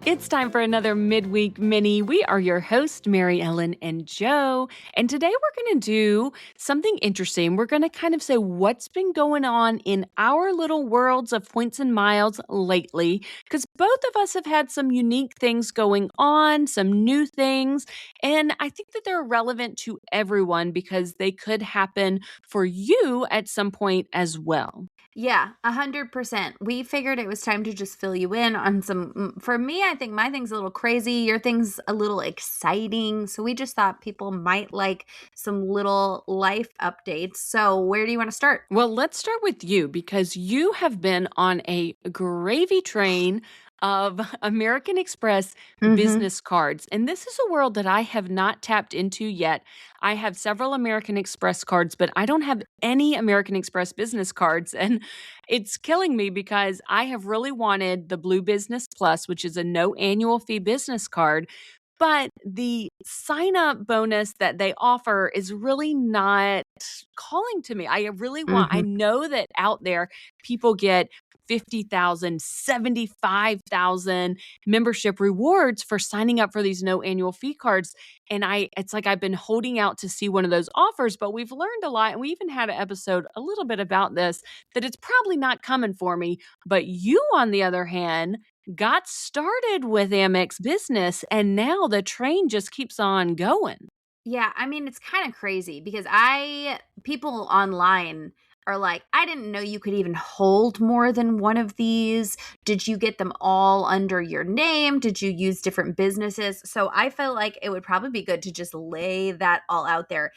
It's time for another Midweek Mini. We are your hosts, Mary Ellen and Joe. And today we're going to do something interesting. We're going to kind of say what's been going on in our little worlds of points and miles lately, because both of us have had some unique things going on, some new things. And I think that they're relevant to everyone because they could happen for you at some point as well. Yeah, 100%. We figured it was time to just fill you in on some. For me, I think my thing's a little crazy. Your thing's a little exciting. So we just thought people might like some little life updates. So where do you want to start? Well, let's start with you because you have been on a gravy train of American Express business cards. And this is a world that I have not tapped into yet. I have several American Express cards, but I don't have any American Express business cards. And it's killing me because I have really wanted the Blue Business Plus, which is a no annual fee business card. But the sign up bonus that they offer is really not calling to me. I really want, I know that out there people get 50,000, 75,000 membership rewards for signing up for these no annual fee cards. And it's like I've been holding out to see one of those offers, but we've learned a lot. And we even had an episode a little bit about this, that it's probably not coming for me. But you, on the other hand, got started with Amex Business, and now the train just keeps on going. Yeah, I mean, it's kind of crazy because people online are like, I didn't know you could even hold more than one of these. Did you get them all under your name? Did you use different businesses? So I felt like it would probably be good to just lay that all out there.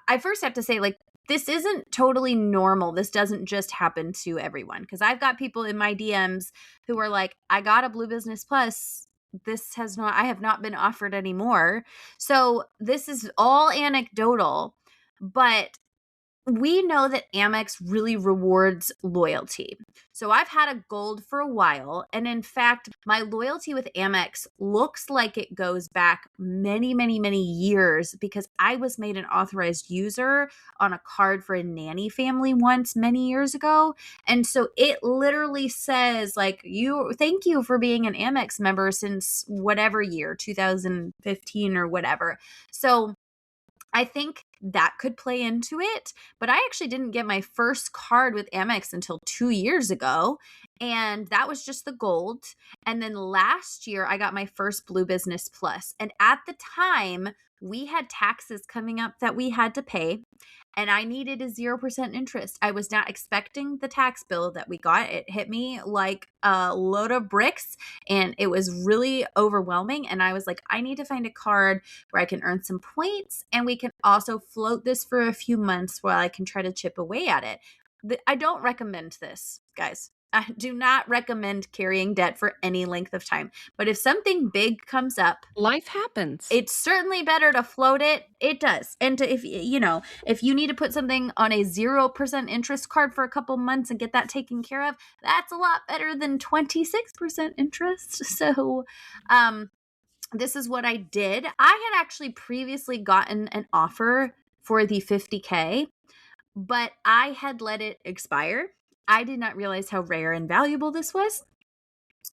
I first have to say, like, this isn't totally normal. This doesn't just happen to everyone. Because I've got people in my DMs who are like, I got a Blue Business Plus. I have not been offered any more. So this is all anecdotal, but we know that Amex really rewards loyalty. So I've had a gold for a while. And in fact, my loyalty with Amex looks like it goes back many, many, many years because I was made an authorized user on a card for a nanny family once many years ago. And so it literally says like, thank you for being an Amex member since whatever year, 2015 or whatever. So I think that could play into it, but I actually didn't get my first card with Amex until 2 years ago, and that was just the gold. And then last year, I got my first Blue Business Plus, and at the time, we had taxes coming up that we had to pay, and I needed a 0% interest. I was not expecting the tax bill that we got. It hit me like a load of bricks, and it was really overwhelming. And I was like, I need to find a card where I can earn some points, and we can also float this for a few months while I can try to chip away at it. I don't recommend this, guys. I do not recommend carrying debt for any length of time. But if something big comes up, life happens. It's certainly better to float it. It does. And if you need to put something on a 0% interest card for a couple months and get that taken care of, that's a lot better than 26% interest. So, this is what I did. I had actually previously gotten an offer for the 50K, but I had let it expire. I did not realize how rare and valuable this was.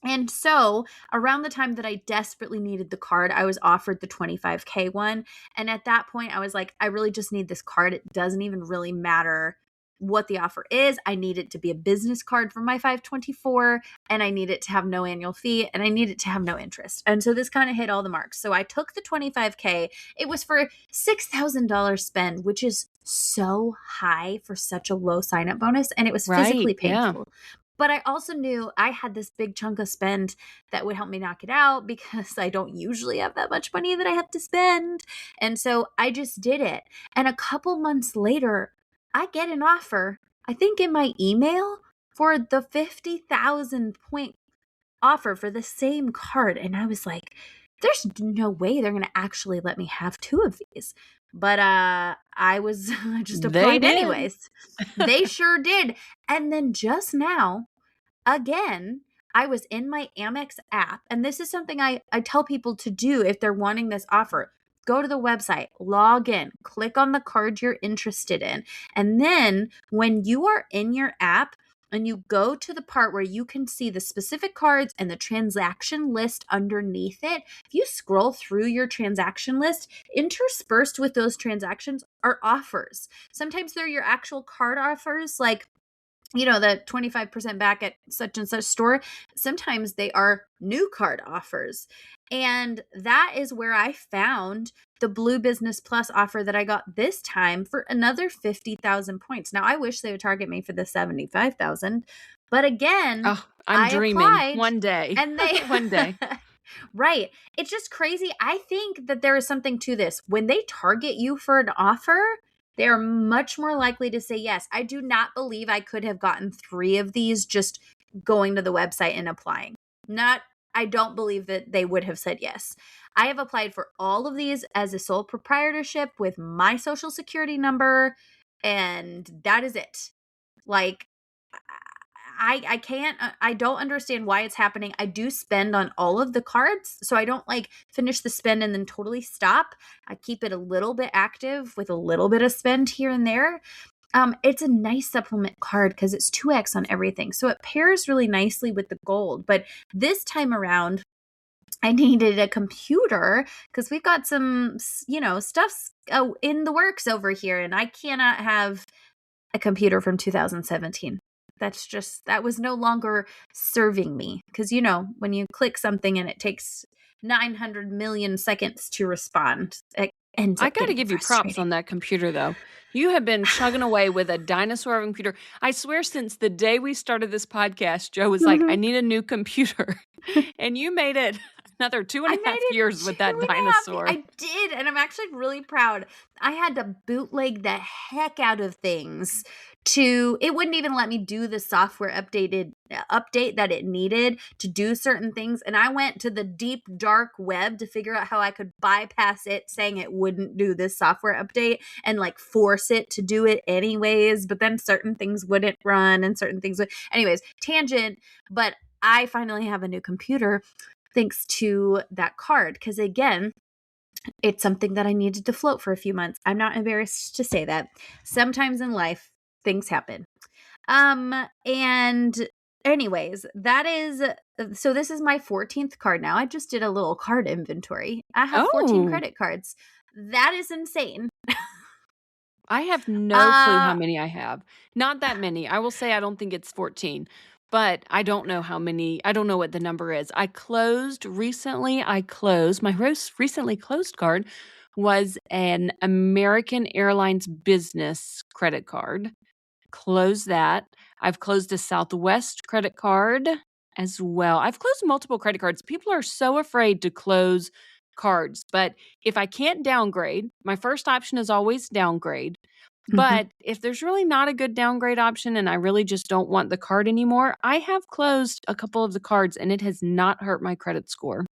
And so around the time that I desperately needed the card, I was offered the 25K one. And at that point, I was like, I really just need this card. It doesn't even really matter what the offer is. I need it to be a business card for my 524, and I need it to have no annual fee, and I need it to have no interest. And so this kind of hit all the marks. So I took the 25K. It was for $6,000 spend, which is so high for such a low sign-up bonus, and it was physically painful. Yeah. But I also knew I had this big chunk of spend that would help me knock it out because I don't usually have that much money that I have to spend. And so I just did it. And a couple months later, I get an offer, I think in my email, for the 50,000 point offer for the same card. And I was like, there's no way they're going to actually let me have two of these. But I was just applied anyways. They sure did. And then just now, again, I was in my Amex app. And this is something I tell people to do if they're wanting this offer. Go to the website, log in, click on the card you're interested in. And then when you are in your app, and you go to the part where you can see the specific cards and the transaction list underneath it, if you scroll through your transaction list, interspersed with those transactions are offers. Sometimes they're your actual card offers, like, you know, the 25% back at such and such store. Sometimes they are new card offers. And that is where I found the Blue Business Plus offer that I got this time for another 50,000 points. Now, I wish they would target me for the 75,000. But again, Oh, I'm I dreaming applied one day. and they One day. Right. It's just crazy. I think that there is something to this. When they target you for an offer, they are much more likely to say yes. I do not believe I could have gotten 3 of these just going to the website and applying. I don't believe that they would have said yes. I have applied for all of these as a sole proprietorship with my social security number, and that is it. Like, I can't, I don't understand why it's happening. I do spend on all of the cards, so I don't like finish the spend and then totally stop. I keep it a little bit active with a little bit of spend here and there. It's a nice supplement card because it's 2x on everything, so it pairs really nicely with the gold. But this time around, I needed a computer because we've got some, you know, stuff's in the works over here, and I cannot have a computer from 2017. That was no longer serving me. Because, you know, when you click something and it takes 900 million seconds to respond, it ends I up got to getting give you props frustrating. on that computer, though. You have been chugging away with a dinosaur of a computer. I swear, since the day we started this podcast, Joe was like, I need a new computer. And you made it another two and I a made half it years with that dinosaur. I did, and I'm actually really proud. I had to bootleg the heck out of things it wouldn't even let me do the software update that it needed to do certain things. And I went to the deep, dark web to figure out how I could bypass it saying it wouldn't do this software update and like force it to do it anyways. But then certain things wouldn't run and certain things would. Anyways, tangent. But I finally have a new computer thanks to that card. Because again, it's something that I needed to float for a few months. I'm not embarrassed to say that. Sometimes in life, things happen. And anyways, so this is my 14th card now. I just did a little card inventory. I have 14 credit cards. That is insane. I have no clue how many I have. Not that many. I will say I don't think it's 14, but I don't know how many. I don't know what the number is. My most recently closed card was an American Airlines business credit card. Closed that. I've closed a Southwest credit card as well. I've closed multiple credit cards. People are so afraid to close cards, but if I can't downgrade, my first option is always downgrade. But if there's really not a good downgrade option and I really just don't want the card anymore, I have closed a couple of the cards and it has not hurt my credit score.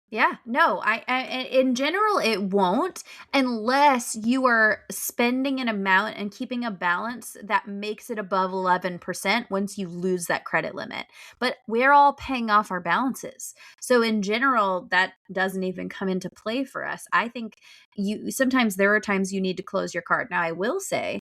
Yeah, no, I in general, it won't unless you are spending an amount and keeping a balance that makes it above 11% once you lose that credit limit. But we're all paying off our balances. So in general, that doesn't even come into play for us. I think sometimes there are times you need to close your card. Now, I will say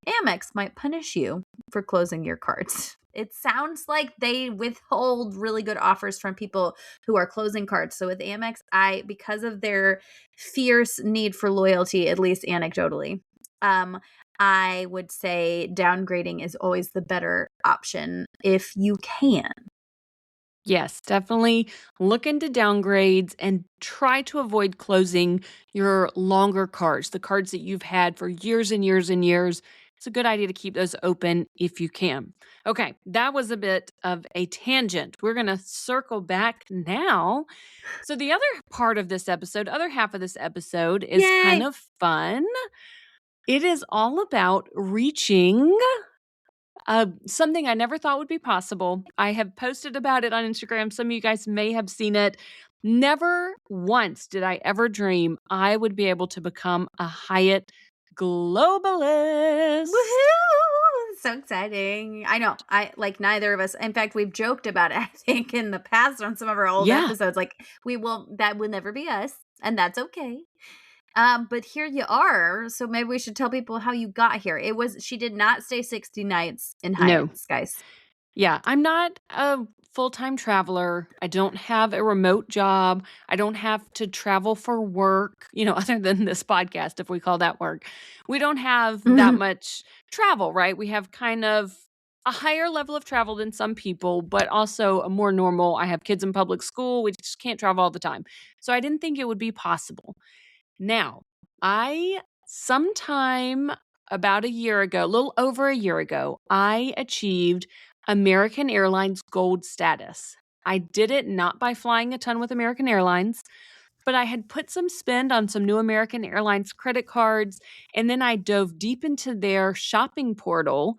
Amex might punish you for closing your cards. It sounds like they withhold really good offers from people who are closing cards. So with Amex, because of their fierce need for loyalty, at least anecdotally, I would say downgrading is always the better option if you can. Yes, definitely look into downgrades and try to avoid closing your longer cards, the cards that you've had for years and years and years. It's a good idea to keep those open if you can. Okay, that was a bit of a tangent. We're going to circle back now. So the other half of this episode is kind of fun. It is all about reaching something I never thought would be possible. I have posted about it on Instagram. Some of you guys may have seen it. Never once did I ever dream I would be able to become a Hyatt Globalist. Woohoo! So exciting. I know. Neither of us. In fact, we've joked about it, I think, in the past on some of our old episodes. Like, that will never be us, and that's okay. But here you are. So maybe we should tell people how you got here. She did not stay 60 nights in No. Hyatt's, guys. Yeah, I'm not a full-time traveler. I don't have a remote job. I don't have to travel for work, other than this podcast, if we call that work. We don't have that much travel, right? We have kind of a higher level of travel than some people, but also a more normal. I have kids in public school. We just can't travel all the time. So I didn't think it would be possible. Now, I sometime about a year ago, a little over a year ago, I achieved American Airlines Gold status. I did it not by flying a ton with American Airlines, but I had put some spend on some new American Airlines credit cards, and then I dove deep into their shopping portal,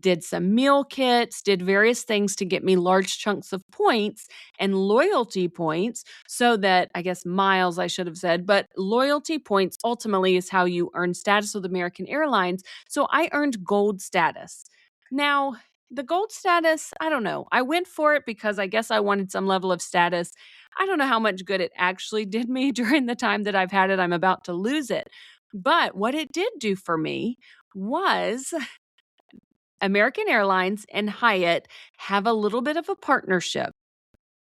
did some meal kits, did various things to get me large chunks of points and loyalty points so that, I guess miles I should have said, but loyalty points ultimately is how you earn status with American Airlines. So I earned gold status. Now, the gold status, I don't know. I went for it because I guess I wanted some level of status. I don't know how much good it actually did me during the time that I've had it. I'm about to lose it. But what it did do for me was American Airlines and Hyatt have a little bit of a partnership.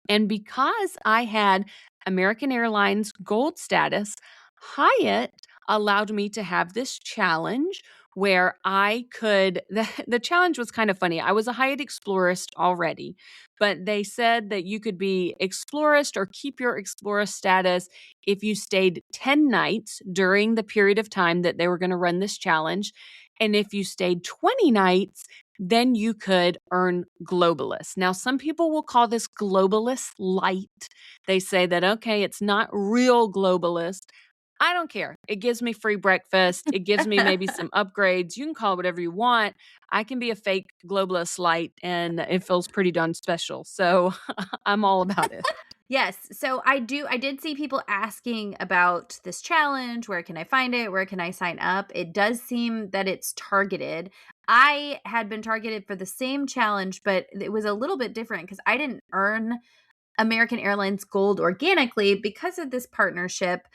And because I had American Airlines Gold status, Hyatt allowed me to have this challenge where I could. The challenge was kind of funny. I was a Hyatt Explorist already, but they said that you could be Explorist or keep your Explorist status if you stayed 10 nights during the period of time that they were going to run this challenge. And if you stayed 20 nights, then you could earn Globalist. Now, some people will call this Globalist light. They say that, okay, it's not real Globalist. I don't care. It gives me free breakfast. It gives me maybe some upgrades. You can call it whatever you want. I can be a fake Globalist light, and it feels pretty darn special. So I'm all about it. Yes. So I did see people asking about this challenge. Where can I find it? Where can I sign up? It does seem that it's targeted. I had been targeted for the same challenge, but it was a little bit different because I didn't earn American Airlines Gold organically because of this partnership.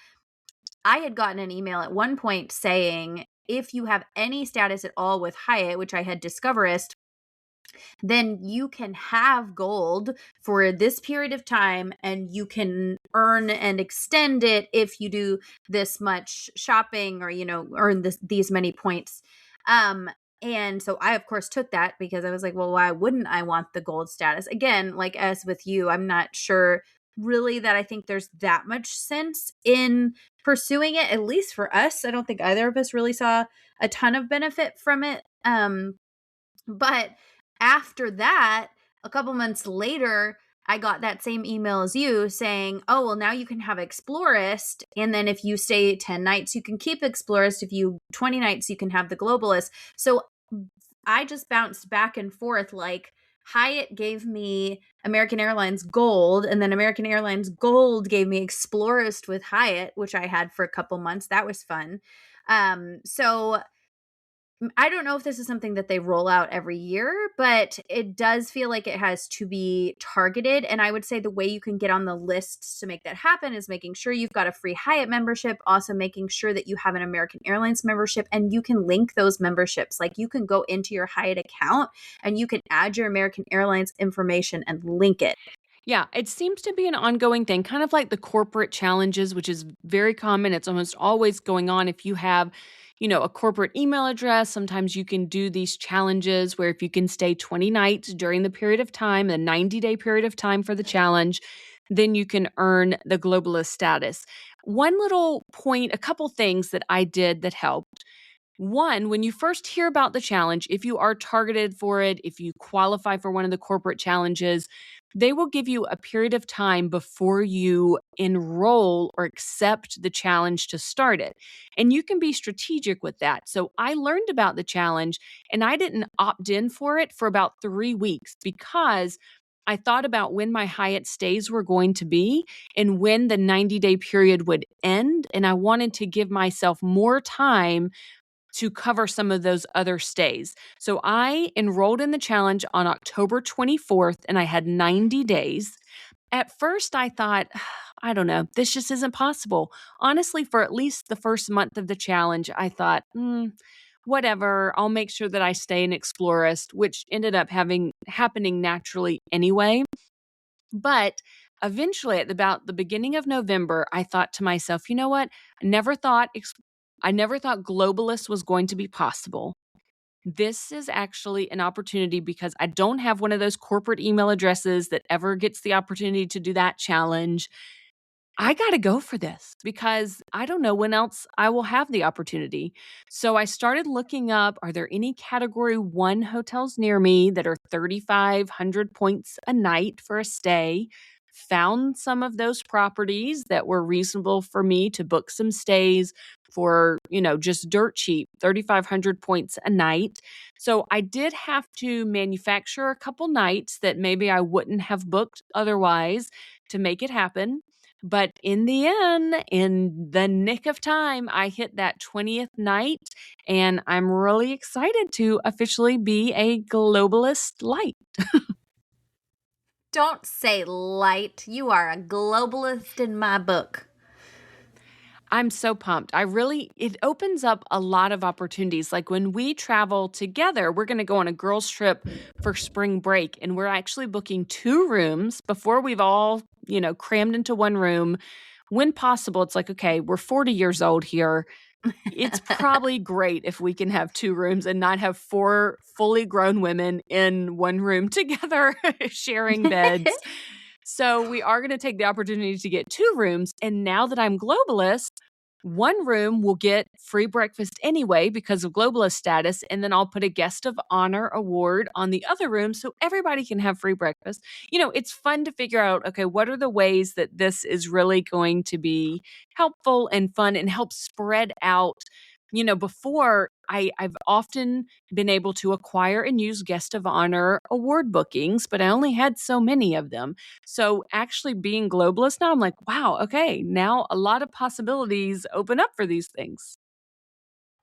I had gotten an email at one point saying, if you have any status at all with Hyatt, which I had discoverist, then you can have gold for this period of time and you can earn and extend it if you do this much shopping or, earn these many points. And so I, of course, took that because I was like, well, why wouldn't I want the gold status? Again, like as with you, I'm not sure really that I think there's that much sense in pursuing it, at least for us. I don't think either of us really saw a ton of benefit from it. But after that, a couple months later, I got that same email as you saying, oh, well, now you can have Explorist. And then if you stay 10 nights, you can keep Explorist. If you 20 nights, you can have the Globalist. So I just bounced back and forth. Like Hyatt gave me American Airlines Gold, and then American Airlines Gold gave me Explorist with Hyatt, which I had for a couple months. That was fun. So I don't know if this is something that they roll out every year, but it does feel like it has to be targeted. And I would say the way you can get on the list to make that happen is making sure you've got a free Hyatt membership, also making sure that you have an American Airlines membership, and you can link those memberships. Like you can go into your Hyatt account and you can add your American Airlines information and link it. Yeah, it seems to be an ongoing thing, kind of like the corporate challenges, which is very common. It's almost always going on. If you have, a corporate email address, sometimes you can do these challenges where if you can stay 20 nights during the period of time, the 90-day period of time for the challenge, then you can earn the globalist status. One little point, a couple things that I did that helped. One, when you first hear about the challenge, if you are targeted for it, if you qualify for one of the corporate challenges, they will give you a period of time before you enroll or accept the challenge to start it. And you can be strategic with that. So I learned about the challenge and I didn't opt in for it for about 3 weeks because I thought about when my Hyatt stays were going to be and when the 90-day period would end. And I wanted to give myself more time to cover some of those other stays. So I enrolled in the challenge on October 24th and I had 90 days. At first I thought, I don't know, this just isn't possible. Honestly, for at least the first month of the challenge, I thought, whatever, I'll make sure that I stay an explorist, which ended up happening naturally anyway. But eventually, at about the beginning of November, I thought to myself, you know what? I never thought globalist was going to be possible. This is actually an opportunity because I don't have one of those corporate email addresses that ever gets the opportunity to do that challenge. I got to go for this because I don't know when else I will have the opportunity. So I started looking up, are there any category 1 hotels near me that are 3,500 points a night for a stay? Found some of those properties that were reasonable for me to book some stays for, just dirt cheap, 3,500 points a night. So I did have to manufacture a couple nights that maybe I wouldn't have booked otherwise to make it happen. But in the end, in the nick of time, I hit that 20th night, and I'm really excited to officially be a globalist light. Don't say light. You are a globalist in my book. I'm so pumped. It opens up a lot of opportunities. Like when we travel together, we're going to go on a girls' trip for spring break, and we're actually booking 2 rooms before we've all, crammed into one room. When possible, it's like, okay, we're 40 years old here. It's probably great if we can have 2 rooms and not have 4 fully grown women in one room together sharing beds. So we are going to take the opportunity to get 2 rooms. And now that I'm globalist, 1 room will get free breakfast anyway because of globalist status. And then I'll put a guest of honor award on the other room so everybody can have free breakfast. It's fun to figure out, okay, what are the ways that this is really going to be helpful and fun and help spread out. Before I've often been able to acquire and use guest of honor award bookings, but I only had so many of them. So actually being globalist now, I'm like, wow, okay, now a lot of possibilities open up for these things.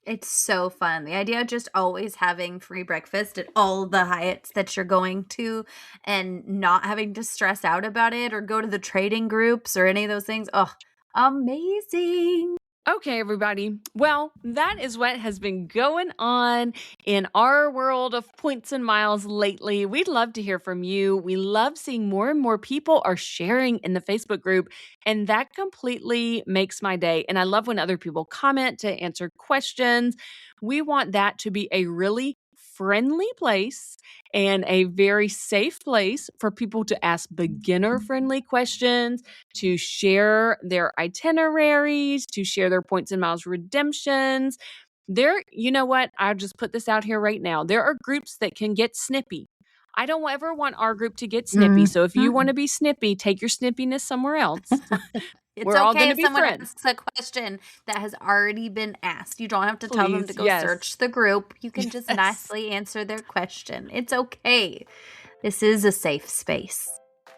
It's so fun. The idea of just always having free breakfast at all the Hyatts that you're going to and not having to stress out about it or go to the trading groups or any of those things. Oh, amazing. Okay, everybody. Well, that is what has been going on in our world of points and miles lately. We'd love to hear from you. We love seeing more and more people are sharing in the Facebook group, and that completely makes my day. And I love when other people comment to answer questions. We want that to be a really friendly place and a very safe place for people to ask beginner friendly questions, to share their itineraries, to share their points and miles redemptions. You know what? I'll just put this out here right now. There are groups that can get snippy. I don't ever want our group to get snippy. So if you want to be snippy, take your snippiness somewhere else. It's all okay if someone asks a question that has already been asked. You don't have to tell them to go search the group. You can just nicely answer their question. It's okay. This is a safe space.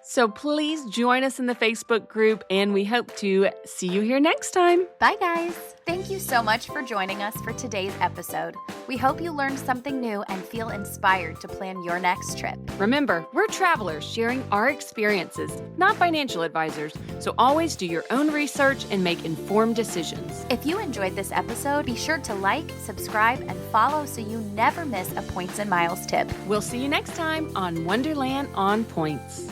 So please join us in the Facebook group, and we hope to see you here next time. Bye, guys. Thank you so much for joining us for today's episode. We hope you learned something new and feel inspired to plan your next trip. Remember, we're travelers sharing our experiences, not financial advisors. So always do your own research and make informed decisions. If you enjoyed this episode, be sure to like, subscribe, and follow so you never miss a Points and Miles tip. We'll see you next time on Wonderland on Points.